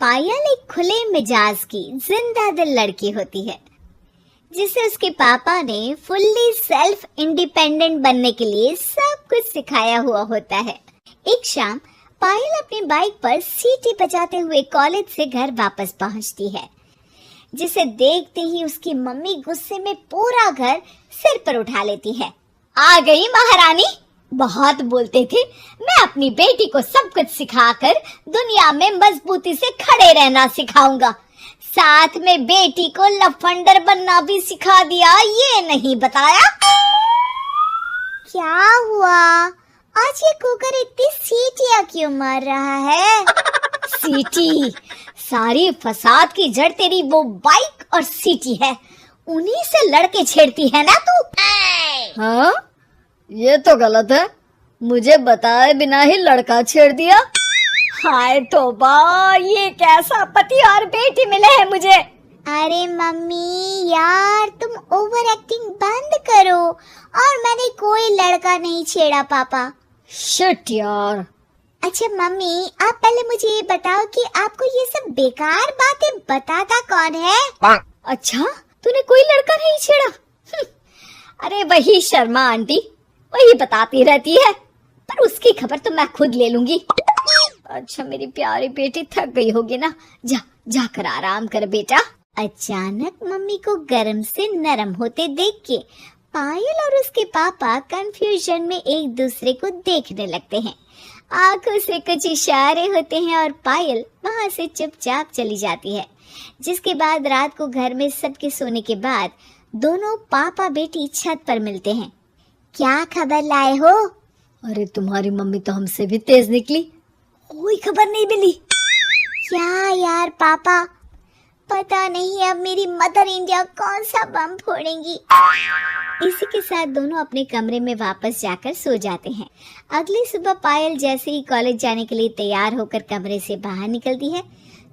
पायल एक खुले मिजाज की जिंदा दिल लड़की होती है जिसे उसके पापा ने फुल्ली सेल्फ इंडिपेंडेंट बनने के लिए सब कुछ सिखाया हुआ होता है। एक शाम पायल अपनी बाइक पर सीटी बजाते हुए कॉलेज से घर वापस पहुंचती है, जिसे देखते ही उसकी मम्मी गुस्से में पूरा घर सिर पर उठा लेती है। आ गई महारानी, बहुत बोलते थे मैं अपनी बेटी को सब कुछ सिखाकर दुनिया में मजबूती से खड़े रहना सिखाऊंगा, साथ में बेटी को लफंडर बनना भी सिखा दिया, ये नहीं बताया। क्या हुआ आज ये कुकर इतनी सीटियां क्यों मार रहा है? सीटी, सारी फसाद की जड़ तेरी वो बाइक और सीटी है, उन्हीं से लड़के छेड़ती है ना तू। हाँ, ये तो गलत है, मुझे बताए बिना ही लड़का छेड़ दिया। हाय तौबा, ये कैसा पति और बेटी मिले हैं मुझे। अरे मम्मी यार, तुम ओवर एक्टिंग बंद करो, और मैंने कोई लड़का नहीं छेड़ा पापा। शिट यार। अच्छा मम्मी, आप पहले मुझे ये बताओ कि आपको ये सब बेकार बातें बताता कौन है? अच्छा, तूने कोई लड़का नहीं छेड़ा? अरे वही शर्मा आंटी, वही बताती रहती है, पर उसकी खबर तो मैं खुद ले लूंगी। अच्छा मेरी प्यारी बेटी, थक गई होगी ना, जा जाकर आराम कर बेटा। अचानक मम्मी को गर्म से नरम होते देख के पायल और उसके पापा कंफ्यूजन में एक दूसरे को देखने लगते हैं। आंखों से कुछ इशारे होते हैं और पायल वहां से चुपचाप चली जाती है। जिसके बाद रात को घर में सबके सोने के बाद दोनों पापा बेटी छत पर मिलते हैं। क्या खबर लाए हो? अरे तुम्हारी मम्मी तो हमसे भी तेज निकली, कोई खबर नहीं मिली। क्या यार पापा, पता नहीं अब मेरी मदर इंडिया कौन सा बम फोड़ेंगी। इसी के साथ दोनों अपने कमरे में वापस जाकर सो जाते हैं। अगली सुबह पायल जैसे ही कॉलेज जाने के लिए तैयार होकर कमरे से बाहर निकलती है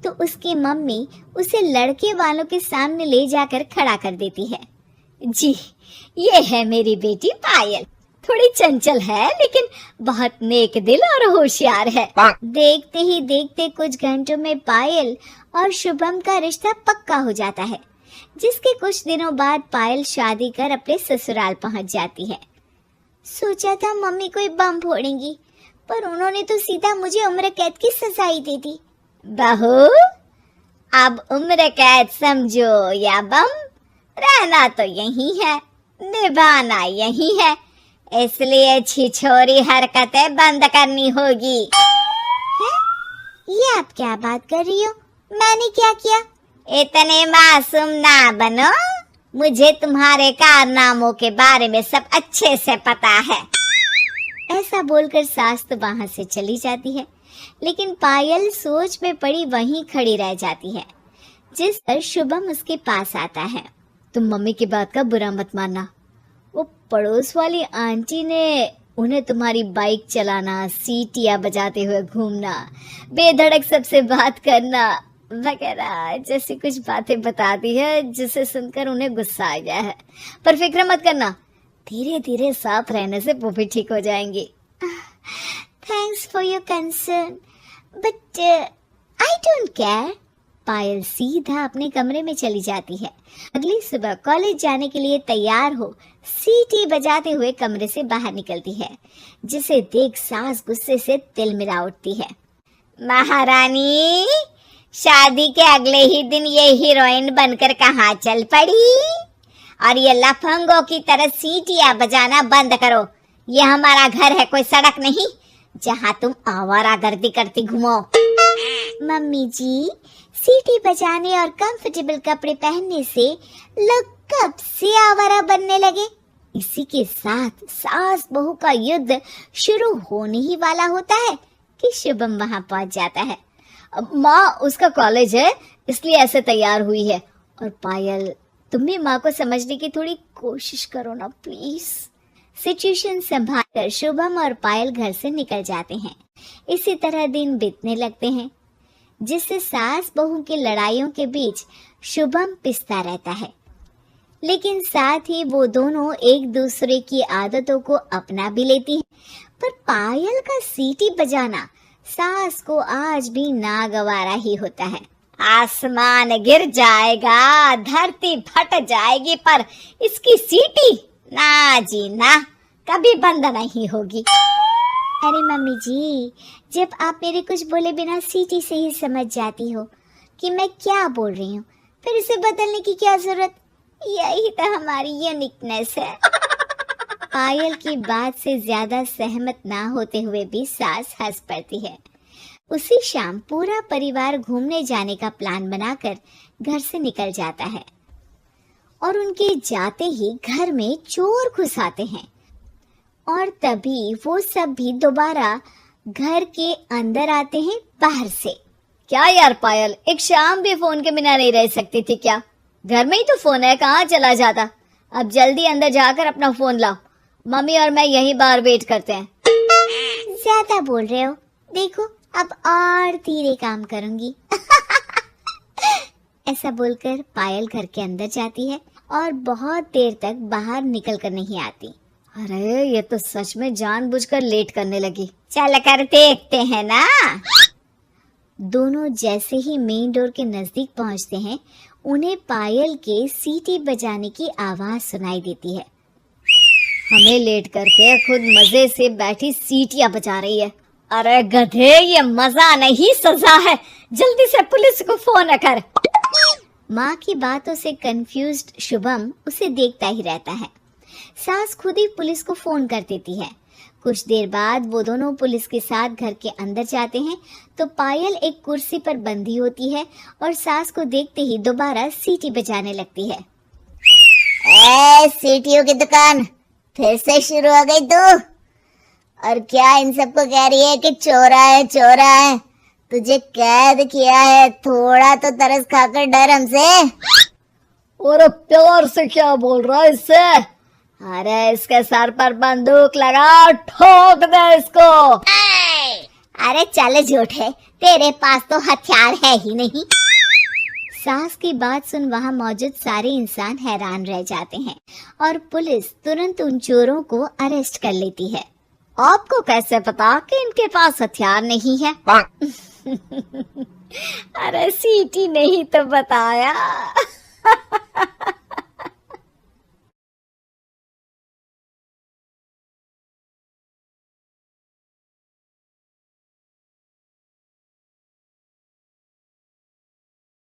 तो उसकी मम्मी उसे लड़के वालों के सामने ले जाकर खड़ा कर देती है। जी, ये है मेरी बेटी पायल, थोड़ी चंचल है लेकिन बहुत नेक दिल और होशियार है। देखते ही देखते कुछ घंटों में पायल और शुभम का रिश्ता पक्का हो जाता है, जिसके कुछ दिनों बाद पायल शादी कर अपने ससुराल पहुंच जाती है। सोचा था मम्मी कोई बम फोड़ेंगी, पर उन्होंने तो सीधा मुझे उम्र कैद की सजा ही दे दी। बहू, अब उम्र कैद समझो या बम, रहना तो यही है, निभाना यही है, इसलिए छिछोरी हरकतें बंद करनी होगी। है? ये आप क्या बात कर रही हो? मैंने क्या किया? इतने मासूम ना बनो, मुझे तुम्हारे कारनामों के बारे में सब अच्छे से पता है। ऐसा बोलकर सास तो वहां से चली जाती है, लेकिन पायल सोच में पड़ी वहीं खड़ी रह जाती है। जिस पर शुभम उसके पास आता है। तुम मम्मी की बात का बुरा मत मानना, वो पड़ोस वाली आंटी ने उन्हें तुम्हारी बाइक चलाना, सीटियां बजाते हुए घूमना, बेधड़क सबसे बात करना वगैरह जैसी कुछ बातें बताती है, जिसे सुनकर उन्हें गुस्सा आ गया है। पर फिक्र मत करना, धीरे धीरे साथ रहने से वो भी ठीक हो जाएंगी। Thanks for your concern, but I don't care. Payal सीधा अपने कमरे में चली जाती है। अगली सुबह कॉलेज जाने के लिए तैयार हो सीटी बजाते हुए कमरे से बाहर निकलती है, जिसे देख सास गुस्से से तिलमिला उठती है। महारानी, शादी के अगले ही दिन ये हीरोइन बनकर कहाँ चल पड़ी? और ये लफंगों की तरह सीटियां बजाना बंद करो। ये हमारा घर है, कोई सड़क नहीं जहाँ तुम आवारागर्दी करती घूमो। मम्मी जी, सीटी बजाने और कंफर्टेबल कपड़े पहनने से लोग कब से आवारा बनने लगे। इसी के साथ सास बहू का युद्ध शुरू होने ही वाला होता है कि शुभम वहां पहुंच जाता है। माँ, उसका कॉलेज है इसलिए ऐसे तैयार हुई है। और पायल, तुम भी माँ को समझने की थोड़ी कोशिश करो ना प्लीज। सिचुएशन संभालकर शुभम और पायल घर से निकल जाते हैं। इसी तरह दिन बीतने लगते हैं, जिससे सास बहू की लड़ाइयों के बीच शुभम पिसता रहता है, लेकिन साथ ही वो दोनों एक दूसरे की आदतों को अपना भी लेती हैं। पर पायल का सीटी बजाना सास को आज भी नागवारा ही होता है। आसमान गिर जाएगा, धरती फट जाएगी, पर इसकी सीटी ना जी ना, कभी बंद नहीं होगी। अरे मम्मी जी, जब आप मेरे कुछ बोले बिना सीटी से ही समझ जाती हो कि मैं क्या बोल रही हूँ, फिर इसे बदलने की क्या जरूरत? यही तो हमारी यूनिकनेस है। पायल की बात से ज्यादा सहमत ना होते हुए भी सास हंस पड़ती है। उसी शाम पूरा परिवार घूमने जाने का प्लान बनाकर घर से निकल जाता है और उनके जाते ही घर में चोर घुस आते हैं और तभी वो सब भी दोबारा घर के अंदर आते हैं बाहर से। क्या यार पायल, एक शाम भी फोन के बिना नहीं रह सकती थी क्या? घर में ही तो फोन है, कहाँ चला जाता? अब जल्दी अंदर जाकर अपना फोन लाओ, मम्मी और मैं यहीं बाहर वेट करते हैं। ज्यादा बोल रहे हो, देखो अब और धीरे काम करूंगी। ऐसा बोलकर पायल घर के अंदर जाती है और बहुत देर तक बाहर निकल कर नहीं आती। अरे ये तो सच में जानबूझकर लेट करने लगी। चल कर देखते हैं ना। दोनों जैसे ही मेन डोर के नजदीक पहुंचते हैं, उन्हें पायल के सीटी बजाने की आवाज सुनाई देती है। हमें लेट करके खुद मजे से बैठी सीटियां बजा रही है। अरे गधे, ये मजा नहीं सजा है, जल्दी से पुलिस को फोन कर। माँ की बातों से कंफ्यूज्ड शुभम उसे देखता ही रहता है। सास खुद ही पुलिस को फोन कर देती है। कुछ देर बाद वो दोनों पुलिस के साथ घर के अंदर जाते हैं तो पायल एक कुर्सी पर बंधी होती है और सास को देखते ही दोबारा सीटी बजाने लगती है। सीटियों की दुकान फिर से शुरू हो गई तू? और क्या इन सबको कह रही है कि चोरा है चोरा है? तुझे कैद किया है, थोड़ा तो तरस खाकर डर हमसे। और प्यार से क्या बोल रहा है इससे? अरे इसके सर पर बंदूक लगा, ठोक दे इसको। अरे चल झूठे, तेरे पास तो हथियार है ही नहीं। सास की बात सुन वहां मौजूद सारे इंसान हैरान रह जाते हैं और पुलिस तुरंत उन चोरों को अरेस्ट कर लेती है। आपको कैसे पता कि इनके पास हथियार नहीं है? अरे सीटी नहीं तो बताया।